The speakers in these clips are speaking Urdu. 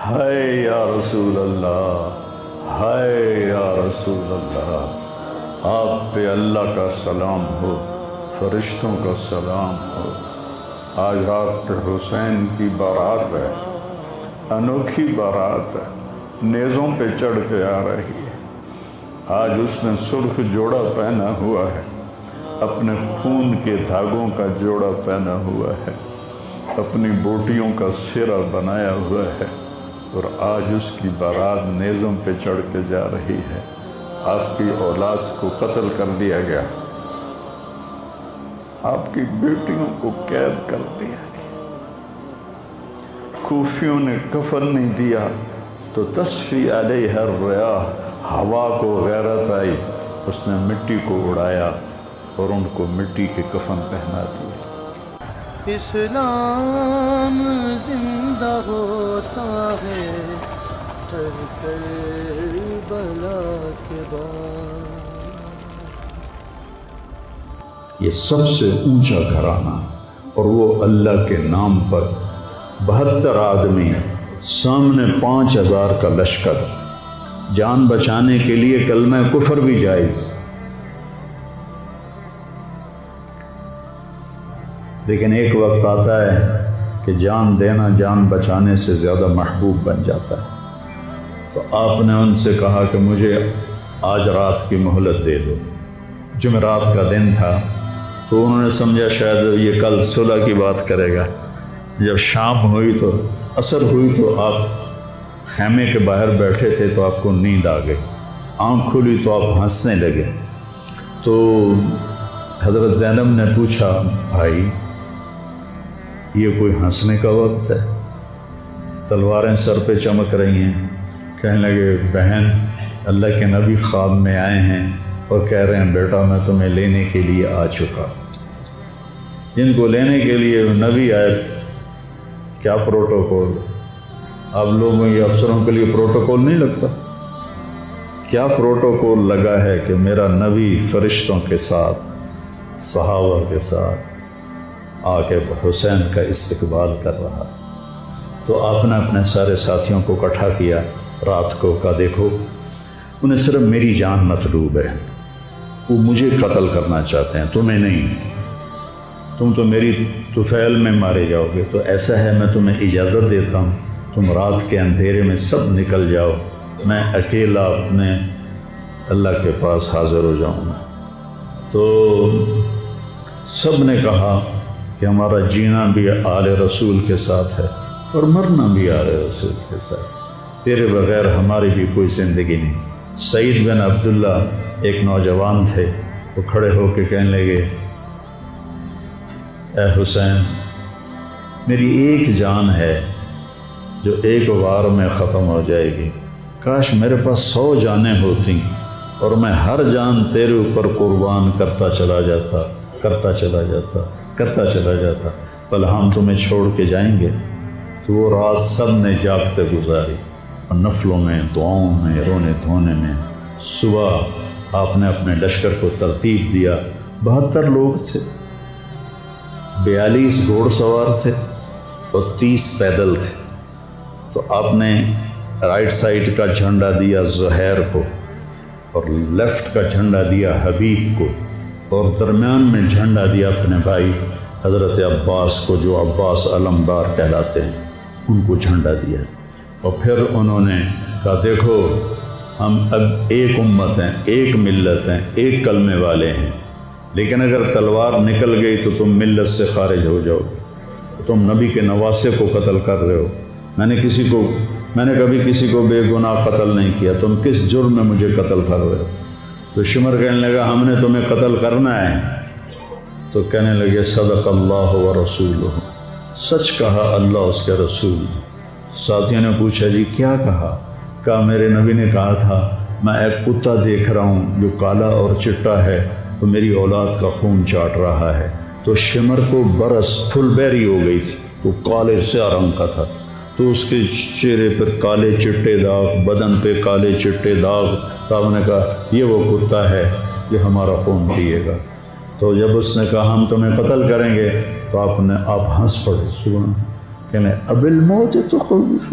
ہائے یا رسول اللہ، ہائے یا رسول اللہ، آپ پہ اللہ کا سلام ہو، فرشتوں کا سلام ہو۔ آج ڈاکٹر حسین کی بارات ہے، انوکھی بارات ہے، نیزوں پہ چڑھ کے آ رہی ہے۔ آج اس نے سرخ جوڑا پہنا ہوا ہے، اپنے خون کے دھاگوں کا جوڑا پہنا ہوا ہے، اپنی بوٹیوں کا سرہ بنایا ہوا ہے، اور آج اس کی بارات نیزوں پہ چڑھ کے جا رہی ہے۔ آپ کی اولاد کو قتل کر دیا گیا، آپ کی بیٹیوں کو قید کر دیا گیا، کوفیوں نے کفن نہیں دیا تو تصفی علیہ الریاح، ہوا کو غیرت آئی، اس نے مٹی کو اڑایا اور ان کو مٹی کے کفن پہنا دیا۔ اسلام زندہ ہوتا ہے ہر کربلا کے بعد۔ یہ سب سے اونچا گھرانہ، اور وہ اللہ کے نام پر 72 آدمی، سامنے 5000 کا لشکر، جان بچانے کے لیے کلمہ کفر بھی جائز، لیکن ایک وقت آتا ہے کہ جان دینا جان بچانے سے زیادہ محبوب بن جاتا ہے۔ تو آپ نے ان سے کہا کہ مجھے آج رات کی مہلت دے دو۔ جمعرات کا دن تھا، تو انہوں نے سمجھا شاید یہ کل صلح کی بات کرے گا۔ جب شام ہوئی تو عصر ہوئی تو آپ خیمے کے باہر بیٹھے تھے تو آپ کو نیند آ گئی، آنکھ کھلی تو آپ ہنسنے لگے۔ تو حضرت زینب نے پوچھا، بھائی یہ کوئی ہنسنے کا وقت ہے؟ تلواریں سر پہ چمک رہی ہیں۔ کہنے لگے، بہن اللہ کے نبی خواب میں آئے ہیں اور کہہ رہے ہیں بیٹا میں تمہیں لینے کے لیے آ چکا۔ جن کو لینے کے لیے نبی آئے، کیا پروٹوکول؟ اب لوگوں یہ افسروں کے لیے پروٹوکول نہیں لگتا؟ کیا پروٹوکول لگا ہے کہ میرا نبی فرشتوں کے ساتھ، صحابہ کے ساتھ آ کے حسین کا استقبال کر رہا۔ تو آپ نے اپنے سارے ساتھیوں کو اکٹھا کیا رات کو، کہا دیکھو انہیں صرف میری جان مطلوب ہے، وہ مجھے قتل کرنا چاہتے ہیں، تمہیں نہیں۔ تم تو میری طفیل میں مارے جاؤ گے، تو ایسا ہے میں تمہیں اجازت دیتا ہوں، تم رات کے اندھیرے میں سب نکل جاؤ، میں اکیلا اپنے اللہ کے پاس حاضر ہو جاؤں گا۔ تو سب نے کہا کہ ہمارا جینا بھی آل رسول کے ساتھ ہے اور مرنا بھی آل رسول کے ساتھ، تیرے بغیر ہماری بھی کوئی زندگی نہیں۔ سعید بن عبداللہ ایک نوجوان تھے، وہ کھڑے ہو کے کہنے لگے، اے حسین میری ایک جان ہے جو ایک وار میں ختم ہو جائے گی، کاش میرے پاس 100 جانیں ہوتیں اور میں ہر جان تیرے اوپر قربان کرتا چلا جاتا، بل ہم تمہیں چھوڑ کے جائیں گے۔ تو وہ رات سب نے جاگتے گزاری، اور نفلوں میں، دعاؤں میں، رونے دھونے میں۔ صبح آپ نے اپنے لشکر کو ترتیب دیا، 72 لوگ تھے، 42 گھوڑ سوار تھے اور 30 پیدل تھے۔ تو آپ نے رائٹ سائڈ کا جھنڈا دیا زہیر کو، اور لیفٹ کا جھنڈا دیا حبیب کو، اور درمیان میں جھنڈا دیا اپنے بھائی حضرت عباس کو، جو عباس علمدار کہلاتے ہیں، ان کو جھنڈا دیا۔ اور پھر انہوں نے کہا دیکھو ہم اب ایک امت ہیں، ایک ملت ہیں، ایک کلمے والے ہیں، لیکن اگر تلوار نکل گئی تو تم ملت سے خارج ہو جاؤ، تم نبی کے نواسے کو قتل کر رہے ہو، میں نے کبھی کسی کو بے گناہ قتل نہیں کیا، تم کس جرم میں مجھے قتل کر رہے ہو؟ تو شمر کہنے لگا ہم نے تمہیں قتل کرنا ہے۔ تو کہنے لگے صدق اللہ و رسولہ، سچ کہا اللہ اس کے رسول۔ ساتھیوں نے پوچھا جی کیا کہا میرے نبی نے کہا تھا میں ایک کتا دیکھ رہا ہوں جو کالا اور چٹا ہے، تو میری اولاد کا خون چاٹ رہا ہے۔ تو شمر کو برس پھل بیری ہو گئی تھی، وہ کالے سیاہ رنگ کا تھا، تو اس کے چہرے پر کالے چٹے داغ، بدن پہ کالے چٹے داغ۔ تو آپ نے کہا یہ وہ کتا ہے جو ہمارا خون پیے گا۔ تو جب اس نے کہا ہم تمہیں قتل کریں گے، تو آپ ہنس پڑے، سبحان، کہنے اب الموت تو خوف،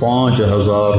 5000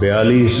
42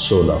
16।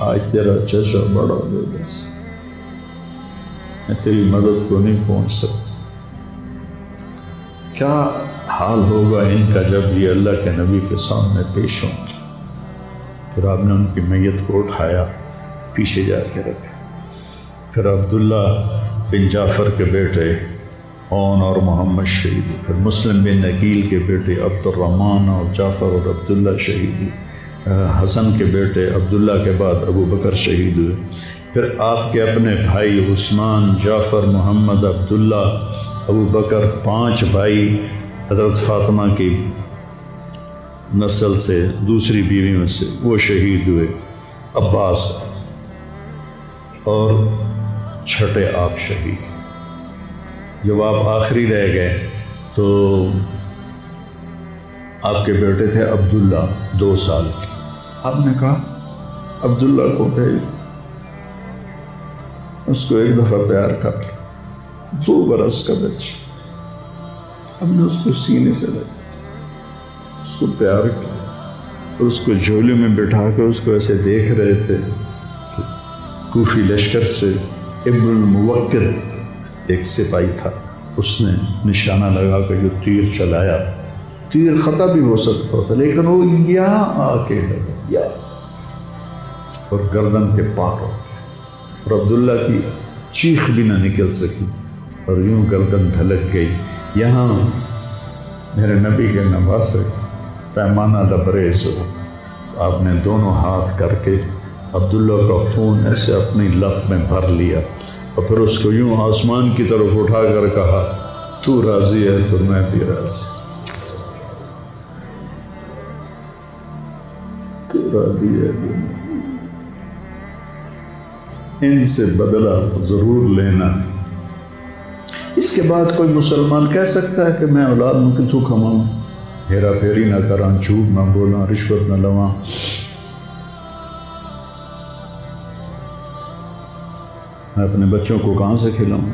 آج تیرا چچا بڑا ہو گیا، بس میں تیری مدد کو نہیں پہنچ سکتا۔ کیا حال ہوگا ان کا جب یہ اللہ کے نبی کے سامنے پیش ہوں گے۔ پھر آپ نے ان کی میت کو اٹھایا، پیچھے جا کے رکھا۔ پھر عبداللہ بن جعفر کے بیٹے اون اور محمد شہید ہوئے۔ پھر مسلم بن عقیل کے بیٹے عبد الرحمن اور جعفر اور عبداللہ شہید ہوئے۔ حسن کے بیٹے عبداللہ کے بعد ابو بکر شہید ہوئے۔ پھر آپ کے اپنے بھائی عثمان، جعفر، محمد، عبداللہ، ابو بکر، 5 بھائی حضرت فاطمہ کی نسل سے، دوسری بیوی میں سے، وہ شہید ہوئے۔ عباس اور چھٹے آپ شہید۔ جب آپ آخری رہ گئے تو آپ کے بیٹے تھے عبداللہ، 2 سال کے۔ آپ نے کہا عبداللہ کو بھیج، اس کو ایک دفعہ پیار کر لیا۔ 2 برس کا بچہ، ہم نے اس کو سینے سے لگا، اس کو پیار کیا اور اس کو جھولے میں بٹھا کے اس کو ایسے دیکھ رہے تھے کہ کوفی لشکر سے ابن الموکل ایک سپاہی تھا، اس نے نشانہ لگا کے جو تیر چلایا، تیر خطا بھی ہو سکتا تھا لیکن وہ یہاں آ کے لگا، یا اور گردن کے پار ہو گیا اور عبداللہ کی چیخ بھی نہ نکل سکی اور یوں گردن دھلک گئی۔ یہاں میرے نبی کے نواسے پیمانہ لبریز ہو، آپ نے دونوں ہاتھ کر کے عبداللہ کا خون ایسے اپنی لب میں بھر لیا اور پھر اس کو یوں آسمان کی طرف اٹھا کر کہا، تو راضی ہے تو میں بھی راضی، تو راضی ہے۔ ان سے بدلہ ضرور لینا۔ اس کے بعد کوئی مسلمان کہہ سکتا ہے کہ میں اولاد میں کتوں کماؤں، ہیرا پھیری نہ کراں، جھوٹ نہ بولاں، رشوت نہ لواں۔ میں اپنے بچوں کو کہاں سے کھلاؤں؟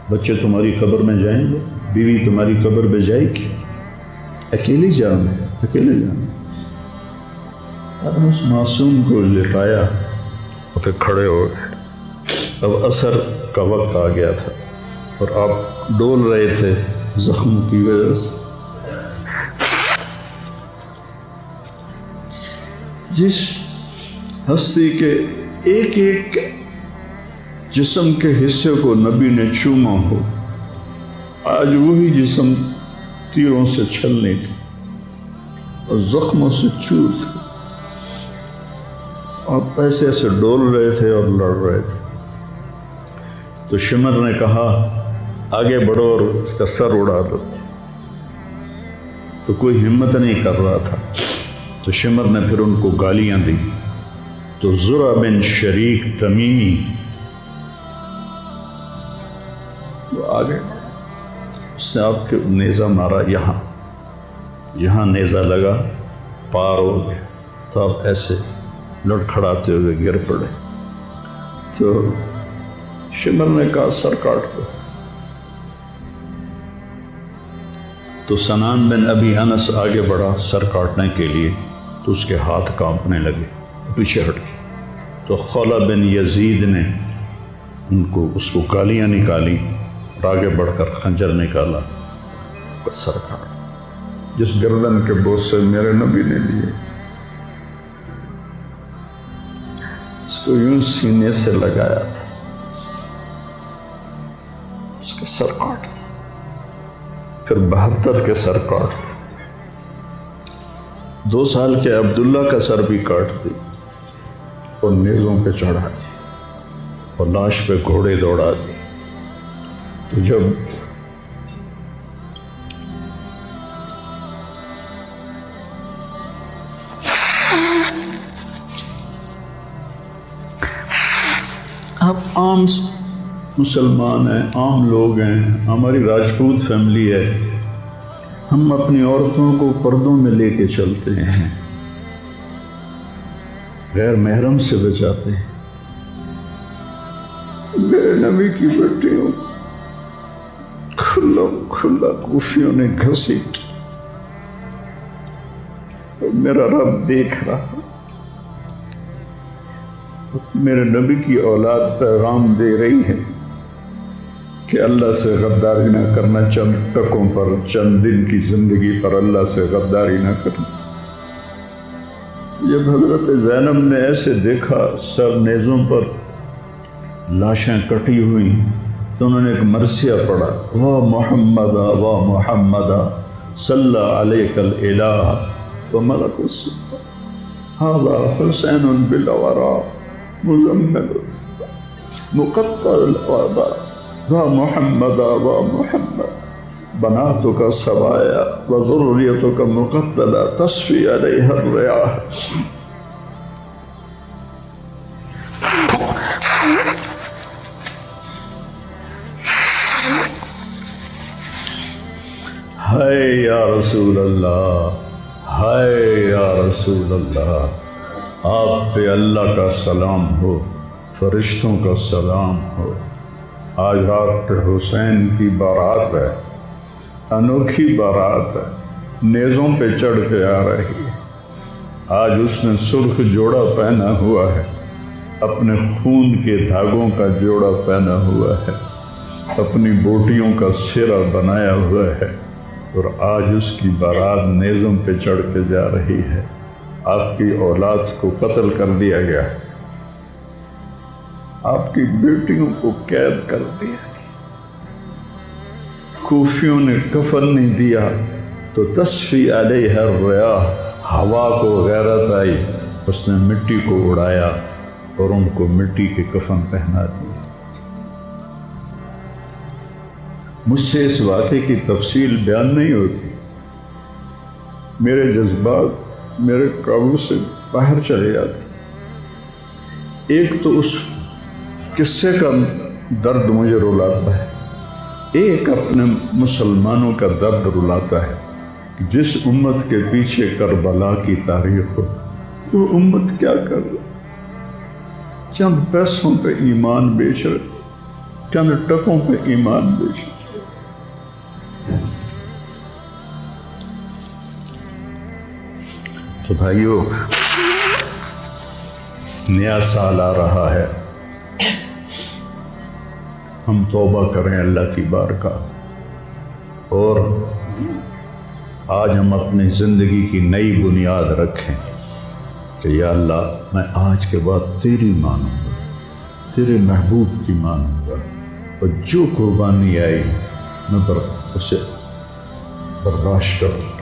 بچے تمہاری قبر میں جائیں گے، بیوی تمہاری قبر پہ جائے گی، اکیلی جانا، اکیلے جانا۔ آپ نے اس معصوم کو لٹایا اور پھر کھڑے ہو گئے۔ اب عصر کا وقت آ گیا تھا اور آپ ڈول رہے تھے زخموں کی وجہ سے۔ جس ہستی کے ایک ایک جسم کے حصے کو نبی نے چوما ہو، آج وہی جسم تیروں سے چھلنے تھی اور زخموں سے چور تھی۔ آپ ایسے ایسے ڈول رہے تھے اور لڑ رہے تھے تو شمر نے کہا آگے بڑھو اور اس کا سر اڑا دو، تو کوئی ہمت نہیں کر رہا تھا۔ تو شمر نے پھر ان کو گالیاں دی تو زرع بن شریک تمیمی وہ آگے، اس نے آپ کے نیزہ مارا، یہاں نیزہ لگا، پار ہو گیا تو آپ ایسے لڑکھڑاتے ہوئے گر پڑے۔ تو شمر نے کہا سر کاٹ دو، تو سنان بن ابی انس آگے بڑھا سر کاٹنے کے لیے تو اس کے ہاتھ کانپنے لگے، پیچھے ہٹ گئے۔ تو خولہ بن یزید نے اس کو گالیاں نکالی اور آگے بڑھ کر خنجر نکالا، سر کاٹ۔ جس گردن کے بوسے میرے نبی نے لیے، اس کو یوں سینے سے لگایا تھا، اس کا سر کاٹ دیا۔ پھر 72 کے سر کاٹ دیا، 2 سال کے عبداللہ کا سر بھی کاٹ دی اور نیزوں پہ چڑھا دی اور لاش پہ گھوڑے دوڑا دی۔ تو جب آپ عام مسلمان ہیں، عام لوگ ہیں، ہماری راجپوت فیملی ہے، ہم اپنی عورتوں کو پردوں میں لے کے چلتے ہیں، غیر محرم سے بچاتے ہیں۔ میرے نبی کی بیٹیوں کھلا کوفیوں نے گھسیٹ، اور میرا رب دیکھ رہا، میرے نبی کی اولاد پیغام دے رہی ہے کہ اللہ سے غداری نہ کرنا، چند ٹکوں پر، چند دن کی زندگی پر اللہ سے غداری نہ کرنا۔ جب حضرت زینب نے ایسے دیکھا سر نیزوں پر لاشیں کٹی ہوئی تو انہوں نے ایک مرثیہ پڑھا، وا محمد وا محمد صلی علیک الالہ وملک السماء ھذا حسین بالورا مزمل مقطع الأعضاء وا محمد وا محمد بناتک سوایا وذریتک مقتلہ تصفی علیہ الریاح۔ ہائے یا رسول اللہ، ہائے یا رسول اللہ، آپ پہ اللہ کا سلام ہو، فرشتوں کا سلام ہو۔ آج رات حسین کی بارات ہے، انوکھی بارات ہے، نیزوں پہ چڑھ کے آ رہی ہے۔ آج اس نے سرخ جوڑا پہنا ہوا ہے، اپنے خون کے دھاگوں کا جوڑا پہنا ہوا ہے، اپنی بوٹیوں کا سرا بنایا ہوا ہے، اور آج اس کی بارات نیزوں پہ چڑھ کے جا رہی ہے۔ آپ کی اولاد کو قتل کر دیا گیا، آپ کی بیٹیوں کو قید کر دیا گیا، کوفیوں نے کفن نہیں دیا تو تصفی علیہ الریاح، ہوا کو غیرت آئی، اس نے مٹی کو اڑایا اور ان کو مٹی کے کفن پہنا دیا۔ مجھ سے اس واقعے کی تفصیل بیان نہیں ہوتی، میرے جذبات میرے قابو سے باہر چلے جاتے۔ ایک تو اس قصے کا درد مجھے رلاتا ہے، ایک اپنے مسلمانوں کا درد رلاتا ہے کہ جس امت کے پیچھے کربلا کی تاریخ ہو، وہ امت کیا کر رہی؟ چند پیسوں پہ ایمان بیچ رہے، چند ٹکوں پہ ایمان بیچ رہے۔ تو بھائیو، نیا سال آ رہا ہے، ہم توبہ کریں اللہ کی بارگاہ، اور آج ہم اپنی زندگی کی نئی بنیاد رکھیں کہ یا اللہ میں آج کے بعد تیری مانوں گا، تیرے محبوب کی مانوں گا، اور جو قربانی آئی میں اسے برداشت کروں۔